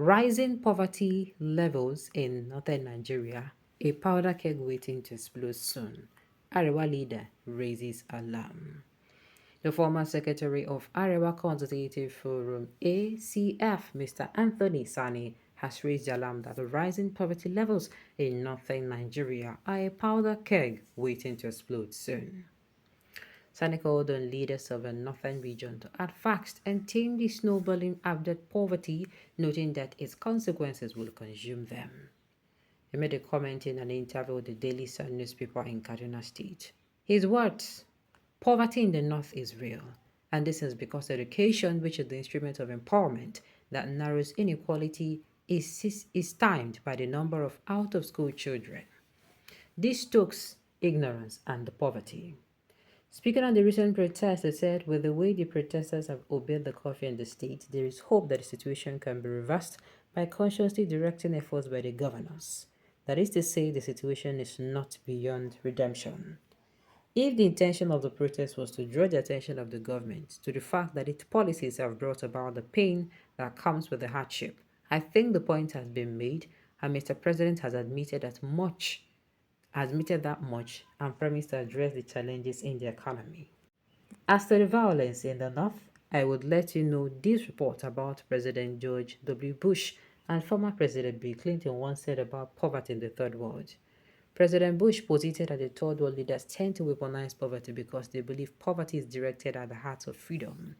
Rising poverty levels in northern Nigeria, a powder keg waiting to explode soon. Arewa leader raises alarm. The former secretary of Arewa Consultative Forum ACF, Mr. Anthony Sani, has raised the alarm that the rising poverty levels in northern Nigeria are a powder keg waiting to explode soon. Sani called on leaders of the northern region to act fast and tame the snowballing abject poverty, noting that its consequences will consume them. He made a comment in an interview with the Daily Sun newspaper in Kaduna State. His words: poverty in the north is real, and this is because education, which is the instrument of empowerment that narrows inequality, is timed by the number of out-of-school children. This stokes ignorance and poverty. Speaking on the recent protests, they said, with the way the protesters have obeyed the curfew in the state, there is hope that the situation can be reversed by consciously directing efforts by the governors. That is to say, the situation is not beyond redemption. If the intention of the protest was to draw the attention of the government to the fact that its policies have brought about the pain that comes with the hardship, I think the point has been made, and Mr. President has admitted that much and promised to address the challenges in the economy. As to the violence in the north, I would let you know this report about President George W. Bush and former President Bill Clinton once said about poverty in the third world. President Bush posited that the third world leaders tend to weaponize poverty because they believe poverty is directed at the heart of freedom.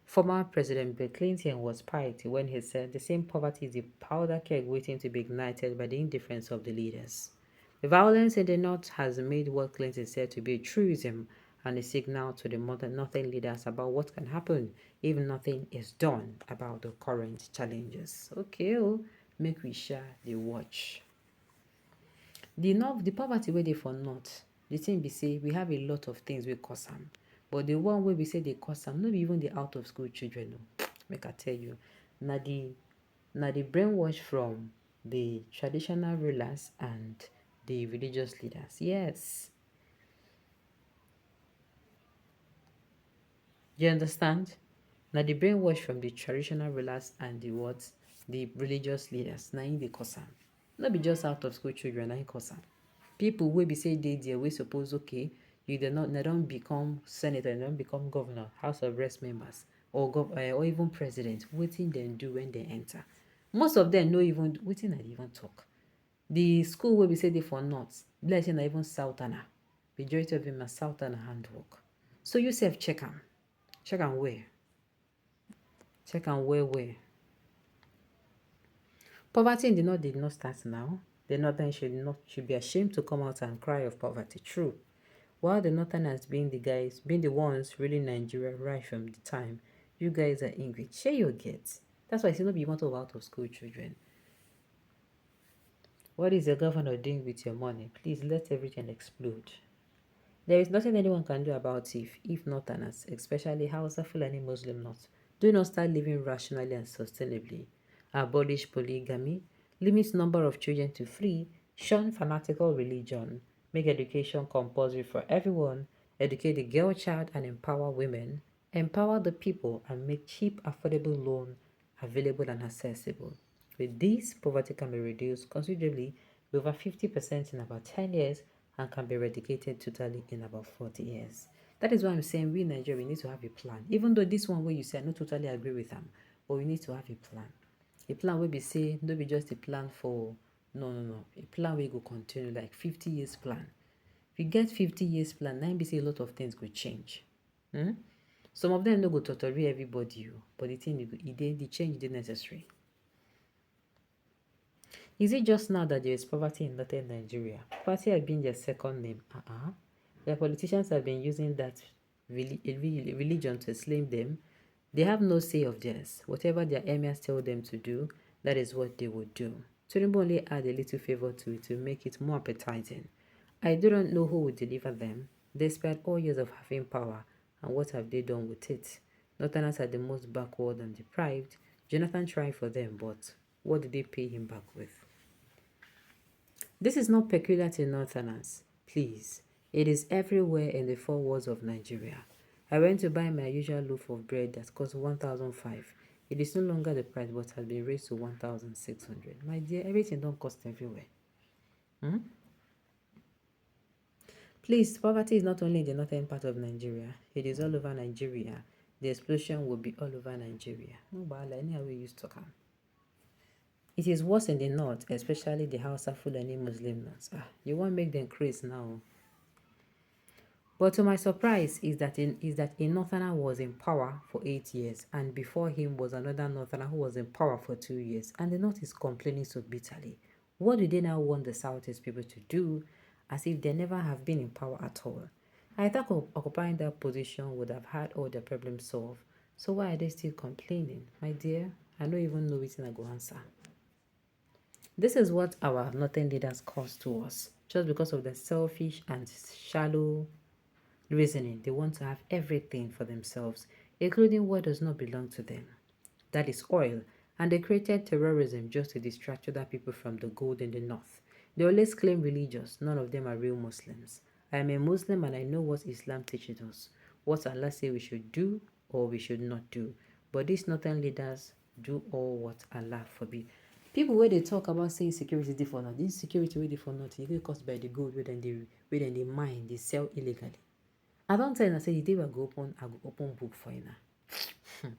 Former President Bill Clinton was piety when he said the same poverty is a powder keg waiting to be ignited by the indifference of the leaders. The violence in the north has made what Clinton said to be a truism and a signal to the northern leaders about what can happen if nothing is done about the current challenges. Okay, make we share the watch. The poverty wey dey for north, the thing be say we have a lot of things wey cause am, but the one wey we say dey cause am no be even the out of school children o. Make I tell you, na the brainwash from the traditional rulers and the religious leaders. Yes, you understand? Na the brainwash from the traditional rulers and the religious leaders na im dey cause am. No be just out of school children na im cause am. People wey be say dey there wey suppose okay, they don't become senator, they don't become governor, house of reps members, or even president. Wetin dem do when they enter? Most of them no even wetin I dey even talk. The school wey be say dey for north, be like say na even southerner. Majority of them na southerner handwork. So you sef check am. Check am where. Check am where. Poverty in the north did not start now. The northern should be ashamed to come out and cry of poverty. True. While the northerners being the ones ruling Nigeria right from the time, you guys are angry. Share your get. That's why I say no be matter of out of school children. What is the governor doing with your money? Please let everything explode. There is nothing anyone can do about it if northerners, especially Hausa, Fulani, Muslim North, do not start living rationally and sustainably. Abolish polygamy, limit number of children to 3, shun fanatical religion, make education compulsory for everyone, educate the girl child and empower women, empower the people and make cheap, affordable loan available and accessible. With this, poverty can be reduced considerably by over 50% in about 10 years and can be eradicated totally in about 40 years. That is why I'm saying we in Nigeria, we need to have a plan. Even though this one where you say I don't totally agree with them, but we need to have a plan. A plan will be say, don't be just a plan for, no. A plan will go continue, like 50 years plan. If you get 50 years plan, now be say a lot of things could change. Some of them no go totally everybody, but the thing, the change is necessary. Is it just now that there is poverty in northern Nigeria? Poverty has been their second name. Their politicians have been using that religion to slay them. They have no say of theirs. Whatever their emirs tell them to do, that is what they would do. Tinubu only add a little favor to it to make it more appetizing. I do not know who will deliver them, despite all years of having power, and what have they done with it? Northerners are the most backward and deprived. Jonathan tried for them, but what did they pay him back with? This is not peculiar to Northerners, please. It is everywhere in the 4 wards of Nigeria. I went to buy my usual loaf of bread that cost 1,005. It is no longer the price but has been raised to 1,600. My dear, everything don't cost everywhere. Hmm? Please, poverty is not only in the northern part of Nigeria, it is all over Nigeria. The explosion will be all over Nigeria. No bala, anyhow we used to come. It is worse in the north, especially the Hausa Fulani Muslim north. You won't make them crazy now. But to my surprise is that a northerner was in power for 8 years, and before him was another northerner who was in power for 2 years, and the north is complaining so bitterly. What do they now want the southeast people to do, as if they never have been in power at all? I thought occupying that position would have had all their problems solved. So why are they still complaining? My dear, I don't even know which I go answer. This is what our northern leaders cause to us, just because of their selfish and shallow reasoning. They want to have everything for themselves, including what does not belong to them. That is oil. And they created terrorism just to distract other people from the gold in the north. They always claim religious. None of them are real Muslims. I am a Muslim and I know what Islam teaches us, what Allah says we should do or we should not do. But these northern leaders do all what Allah forbid. People where they talk about saying security is different, not this security way different, not you get caused by the gold where they mine, they sell illegally. I don't tell you, I say the day I go open book for you now.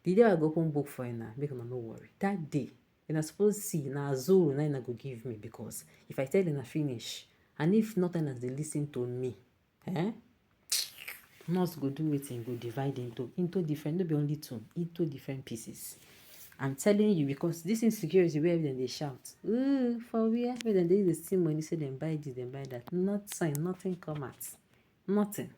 The day I go open book for you now, make no worry. That day, and I suppose see now Zoro now go give me, because if I tell them I finish, and if nothing as they listen to me, nurse go do it and go divide into different, no be only two, into different pieces. I'm telling you, because this insecurity where then they shout, ooh, for where then they use the same money, say them buy this, them buy that. Nothing come out. Nothing.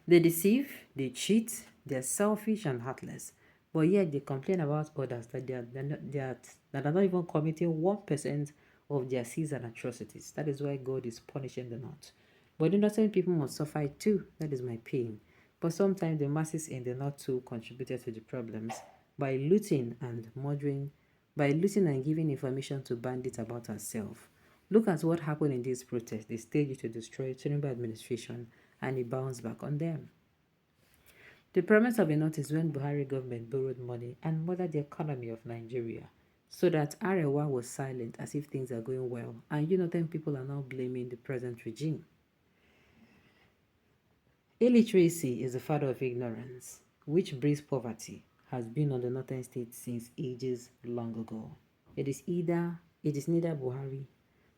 They deceive, they cheat, they're selfish and heartless, but yet they complain about others that that are not even committing 1% of their sins and atrocities. That is why God is punishing the north. But the northern people must suffer it too. That is my pain. But sometimes the masses in the north too contributed to the problems by looting and murdering, by looting and giving information to bandits about ourselves. Look at what happened in this protest. They staged it to destroy Tinubu administration, and it bounced back on them. The premise of the note is when Buhari government borrowed money and murdered the economy of Nigeria, so that Arewa was silent as if things are going well, and then people are now blaming the present regime. Illiteracy is the father of ignorance, which breeds poverty, has been on the northern states since ages long ago. It is neither Buhari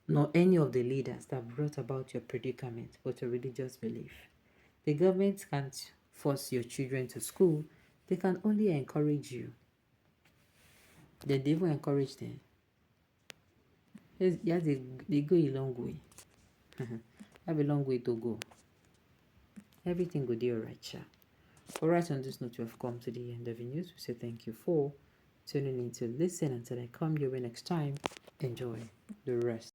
nor any of the leaders that brought about your predicament, but a religious belief. The government can't force your children to school, they can only encourage you. They even encourage them. Yes, they go a long way. Have a long way to go. Everything will be alright, sha. Alright, on this note, we have come to the end of the news. We say thank you for tuning in to listen. Until I come your way next time, enjoy the rest.